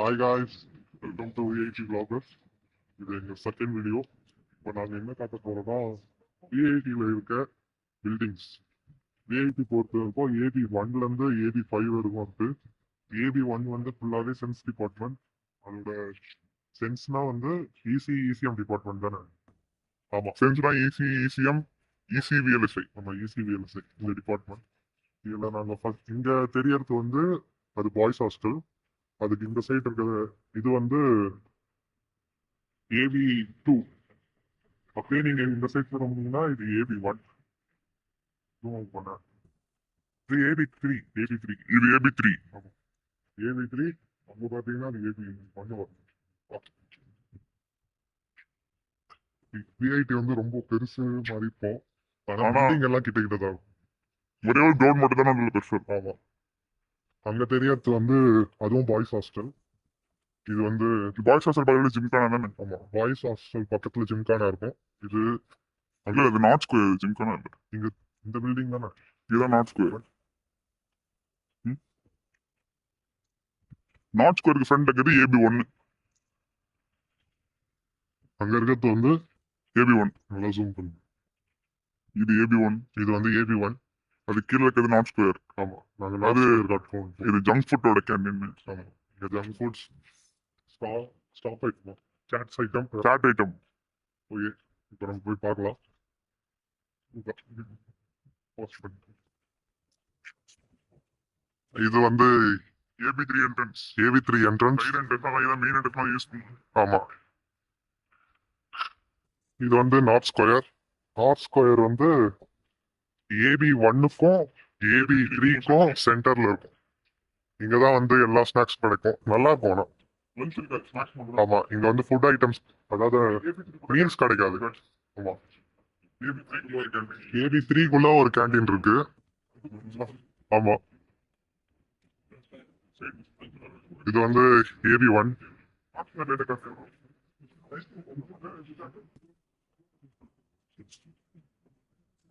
Hi guys, welcome to VIT vloggers. இது எங்கள் second video. இப்போ நாங்கள் என்ன காட்ட போகிறோம்னா விஐடியில் இருக்க பில்டிங்ஸ். விஐடி பொறுத்த வரைக்கும் ஏபி ஒன்லேருந்து ஏபி 5 வரைக்கும் வந்து ஏபி ஒன் வந்து ஃபுல்லாகவே சென்ஸ் டிபார்ட்மெண்ட். அதோட சென்ஸ்னா வந்து இசிஎம் டிபார்ட்மெண்ட் தானே. ஆமாம், சென்ஸ்னா இசிஎம், இசிவிஎல்எஸ்ஐ. நம்ம இசிவிஎல்எஸ்ஐ இந்த டிபார்ட்மெண்ட். இதில் நாங்கள் ஃபர்ஸ்ட் இங்கே தெரியறது வந்து அது பாய்ஸ் ஹாஸ்டல். அதுக்கு இந்த சைடு இருக்கிற இது வந்து ஏபி 2. அப்படியே நீங்க இந்த சைட் போனீங்கன்னா இது ஏபி 1. இது ஏபி 3. இது ஏபி 3. ஏபி 3 அங்க பாத்தீங்கன்னா அது ஏபி 1 வரும். விஐடி வந்து ரொம்ப பெருசு மாதிரி இருக்கும். ஆனா எல்லாம் கிட்ட கிட்ட தான் ஒரே ஒரு கிரவுண்ட் மட்டும் தான் நல்ல பெருசு. ஆமா, அங்க தெரியறது வந்து அதுவும் பாய்ஸ் ஹாஸ்டல். இது வந்து பாய்ஸ் ஹாஸ்டல் பக்கத்துல ஜிம்கானா தானே. ஆமா, பாய்ஸ் ஹாஸ்டல் பக்கத்துல ஜிம்கானா இருக்கும். இது அல்ல, இது நார்த் ஸ்கொயர் ஜிம்கானா இல்லை. இங்க இந்த பில்டிங் தானே, இதுதான் நார்த் ஸ்கொயர். நார்த் ஸ்கொயருக்கு ஃப்ரண்ட் இருக்கிறது ஏபி 1. அங்க இருக்கிறது வந்து ஏபி 1. நல்லா ஜூம் பண்ணு. இது ஏபி 1, இது வந்து ஏபி 1. அது கீழே இருக்கிறது நார்த் ஸ்கொயர். ஆமா, நாங்க அது இது ஜங்க் ஃபுட்டோட கேண்டீன். ஆமா, இங்க junk foods stop item, chaat item. Okay, இப்போ நம்ம போய் பார்க்கலாம். இது வந்து AB 3 entrance. AB 3 entrance main entrance use பண்ணுவோம். ஆமா, இது வந்து நார்த் ஸ்கொயர். நார்த் ஸ்கொயர் வந்து ஏபி 1க்கும் ஏபி 3க்கும் சென்டர்ல இருக்கும். இங்கதான் வந்து எல்லா ஸ்நாக்ஸ் கிடைக்கும். நல்லா இருக்கும். ஆமா, இங்க வந்து ஃபுட் ஐட்டம்ஸ், அதாவது மீல்ஸ் கிடைக்காது. ஆமா, ஏபி 3குள்ள ஒரு கேண்டீன் இருக்கு. ஆமா, இது வந்து ஏபி 1.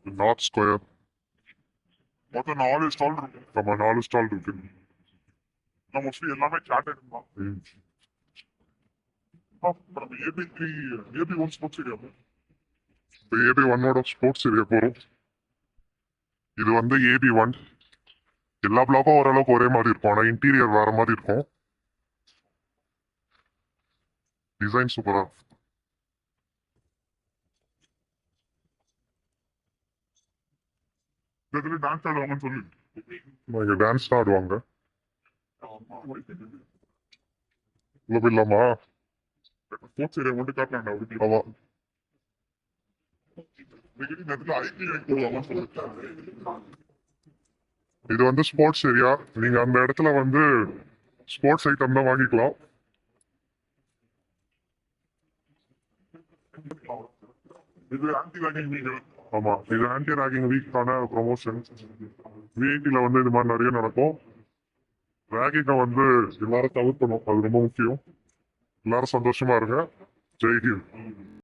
நார்த் ஸ்கொயர் மொத்தம் 4 ஸ்டால் இருக்கு. ஆமா, 4 ஸ்டால் இருக்கு. மோஸ்ட்லி எல்லாமே சாட் ஐட்டம் தான். AB 3 AB 1 sports area. இப்போ ஏபி 1ஓட ஸ்போர்ட்ஸ் ஏரியா போறோம். இது வந்து ஏபி 1. எல்லா பிளாக்கும் ஓரளவுக்கு ஒரே மாதிரி இருக்கும். ஆனா இன்டீரியர் வேற மாதிரி இருக்கும். டிசைன் சூப்பரா. டான்ஸ் ஆடுவாங்கன்னு சொல்லி இங்க டான்ஸ் தான் ஆடுவாங்க. உள்ள போயிடலாமா? ஸ்போர்ட்ஸ் ஏரியா மட்டும் காட்டலாம். ஆமா, இது வந்து ஸ்போர்ட்ஸ் ஏரியா. நீங்க அந்த இடத்துல வந்து ஸ்போர்ட்ஸ் ஐட்டம் தான் வாங்கிக்கலாம். ஆமா, இது ஆன்டி ராகிங் வீக்கான ப்ரொமோஷன். விஐடில வந்து இது மாதிரி நிறைய நடக்கும். ராகிங்கை வந்து எல்லாரும் தவிர்க்கணும், அது ரொம்ப முக்கியம். எல்லாரும் சந்தோஷமா இருங்க. ஜெய்ஹிந்த்.